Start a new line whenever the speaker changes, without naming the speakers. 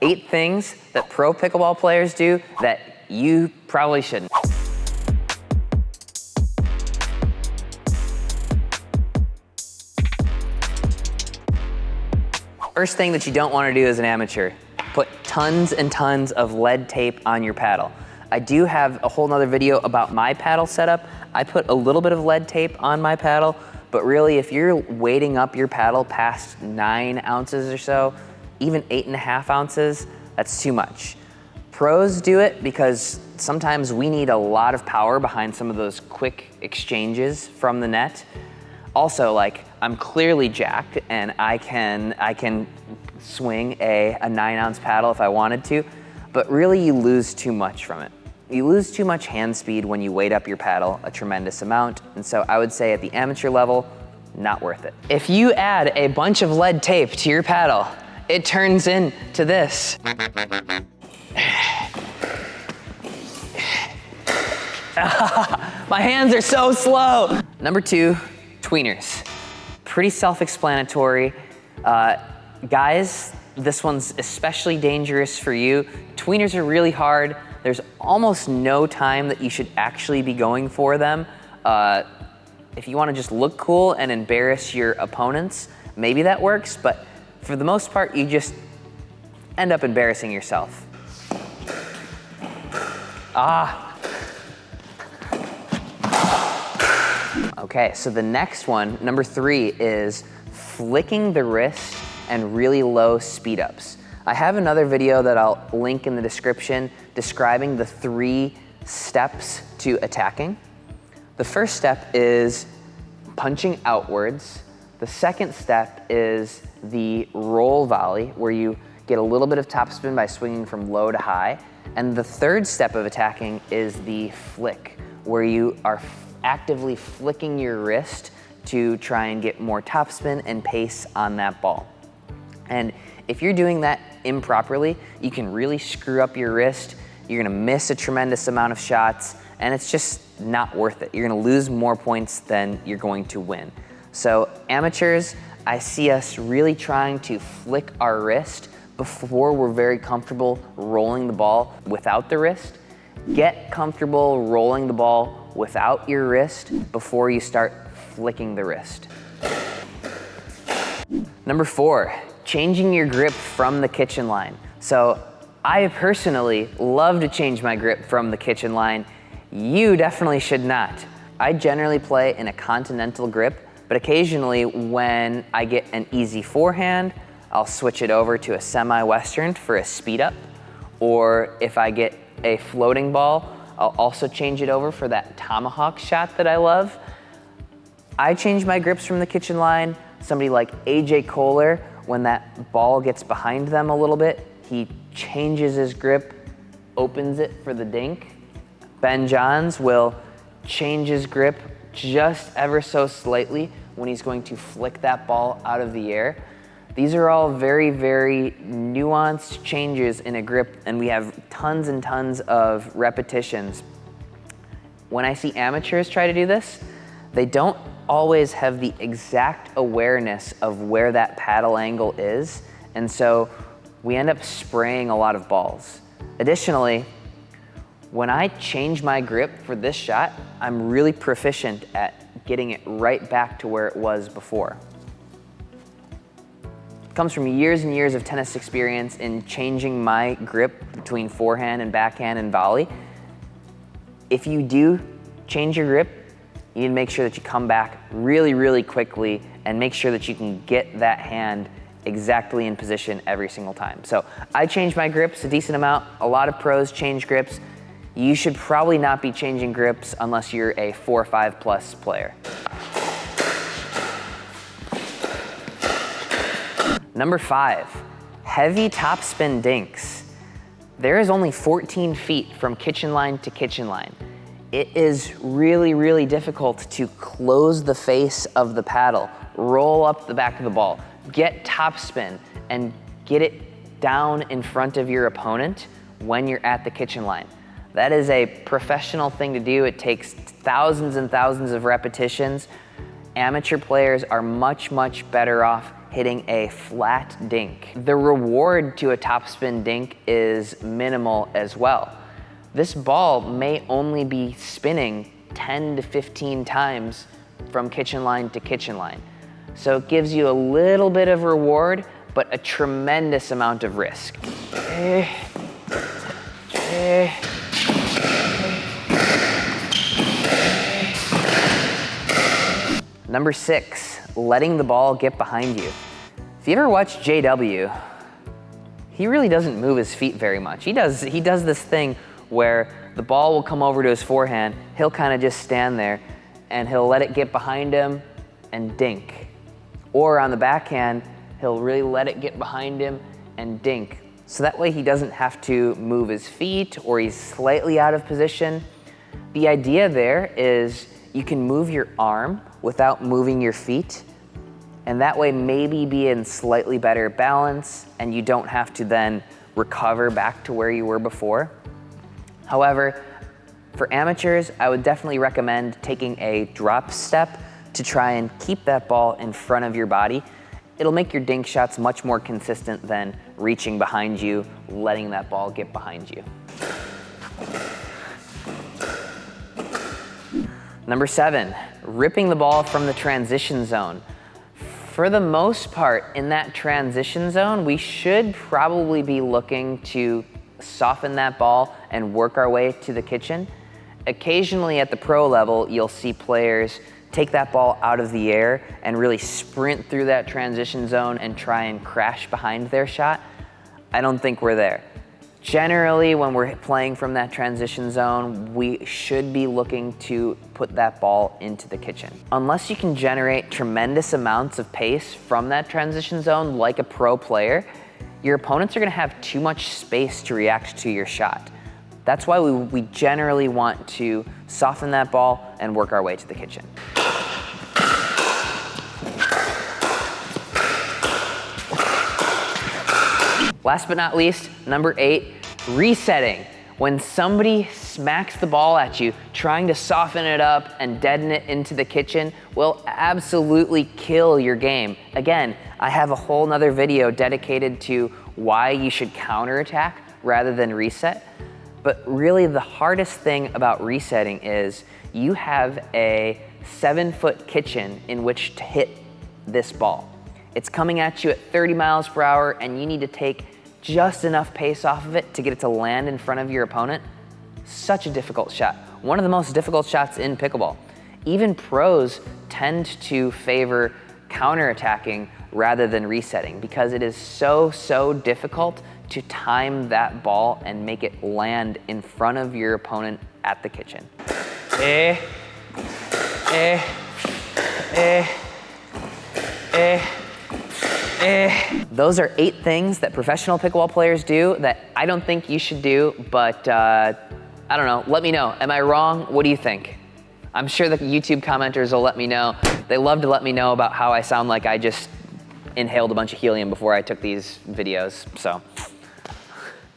8 things that pro pickleball players do that you probably shouldn't. First thing that you don't want to do as an amateur, put tons and tons of lead tape on your paddle. I do have a whole nother video about my paddle setup. I put a little bit of lead tape on my paddle, but really if you're weighting up your paddle past 9 ounces or so, even 8.5 ounces, that's too much. Pros do it because sometimes we need a lot of power behind some of those quick exchanges from the net. Also, like, I'm clearly jacked and I can swing a 9-ounce paddle if I wanted to, but really you lose too much from it. You lose too much hand speed when you weight up your paddle a tremendous amount, and so I would say at the amateur level, not worth it. If you add a bunch of lead tape to your paddle, it turns into this. My hands are so slow. Number 2, tweeners. Pretty self-explanatory. Guys, this one's especially dangerous for you. Tweeners are really hard. There's almost no time that you should actually be going for them. If you want to just look cool and embarrass your opponents, maybe that works, but for the most part, you just end up embarrassing yourself. Okay, so the next one, number 3, is flicking the wrist and really low speed ups. I have another video that I'll link in the description describing the 3 steps to attacking. The first step is punching outwards. The second step is the roll volley, where you get a little bit of topspin by swinging from low to high. And the third step of attacking is the flick, where you are actively flicking your wrist to try and get more topspin and pace on that ball. And if you're doing that improperly, you can really screw up your wrist. You're gonna miss a tremendous amount of shots, and it's just not worth it. You're gonna lose more points than you're going to win. So amateurs, I see us really trying to flick our wrist before we're very comfortable rolling the ball without the wrist. Get comfortable rolling the ball without your wrist before you start flicking the wrist. Number 4, changing your grip from the kitchen line. So I personally love to change my grip from the kitchen line. You definitely should not. I generally play in a continental grip, but occasionally when I get an easy forehand, I'll switch it over to a semi-western for a speed up. Or if I get a floating ball, I'll also change it over for that tomahawk shot that I love. I change my grips from the kitchen line. Somebody like AJ Kohler, when that ball gets behind them a little bit, he changes his grip, opens it for the dink. Ben Johns will change his grip just ever so slightly when he's going to flick that ball out of the air. These are all very, very nuanced changes in a grip, and we have tons and tons of repetitions. When I see amateurs try to do this, they don't always have the exact awareness of where that paddle angle is, and so we end up spraying a lot of balls. Additionally, when I change my grip for this shot, I'm really proficient at getting it right back to where it was before. It comes from years and years of tennis experience in changing my grip between forehand and backhand and volley. If you do change your grip, you need to make sure that you come back really, really quickly and make sure that you can get that hand exactly in position every single time. So I change my grips a decent amount. A lot of pros change grips. You should probably not be changing grips unless you're a 4 or 5 plus player. Number 5, heavy topspin dinks. There is only 14 feet from kitchen line to kitchen line. It is really, really difficult to close the face of the paddle, roll up the back of the ball, get topspin, and get it down in front of your opponent when you're at the kitchen line. That is a professional thing to do. It takes thousands and thousands of repetitions. Amateur players are much, much better off hitting a flat dink. The reward to a topspin dink is minimal as well. This ball may only be spinning 10 to 15 times from kitchen line to kitchen line. So it gives you a little bit of reward, but a tremendous amount of risk. Number 6, letting the ball get behind you. If you ever watch JW, he really doesn't move his feet very much. He does this thing where the ball will come over to his forehand, he'll kind of just stand there and he'll let it get behind him and dink. Or on the backhand, he'll really let it get behind him and dink. So that way he doesn't have to move his feet or he's slightly out of position. The idea there is you can move your arm without moving your feet, and that way maybe be in slightly better balance and you don't have to then recover back to where you were before. However, for amateurs, I would definitely recommend taking a drop step to try and keep that ball in front of your body. It'll make your dink shots much more consistent than reaching behind you, letting that ball get behind you. Number 7, ripping the ball from the transition zone. For the most part, in that transition zone, we should probably be looking to soften that ball and work our way to the kitchen. Occasionally at the pro level, you'll see players take that ball out of the air and really sprint through that transition zone and try and crash behind their shot. I don't think we're there. Generally, when we're playing from that transition zone, we should be looking to put that ball into the kitchen. Unless you can generate tremendous amounts of pace from that transition zone like a pro player, your opponents are gonna have too much space to react to your shot. That's why we generally want to soften that ball and work our way to the kitchen. Last but not least, number 8, resetting. When somebody smacks the ball at you, trying to soften it up and deaden it into the kitchen will absolutely kill your game. Again, I have a whole nother video dedicated to why you should counterattack rather than reset. But really the hardest thing about resetting is you have a 7-foot kitchen in which to hit this ball. It's coming at you at 30 miles per hour and you need to take just enough pace off of it to get it to land in front of your opponent. Such a difficult shot. One of the most difficult shots in pickleball. Even pros tend to favor counterattacking rather than resetting because it is so difficult to time that ball and make it land in front of your opponent at the kitchen. Those are 8 things that professional pickleball players do that I don't think you should do, but I don't know, let me know. Am I wrong? What do you think? I'm sure the YouTube commenters will let me know. They love to let me know about how I sound like I just inhaled a bunch of helium before I took these videos, so.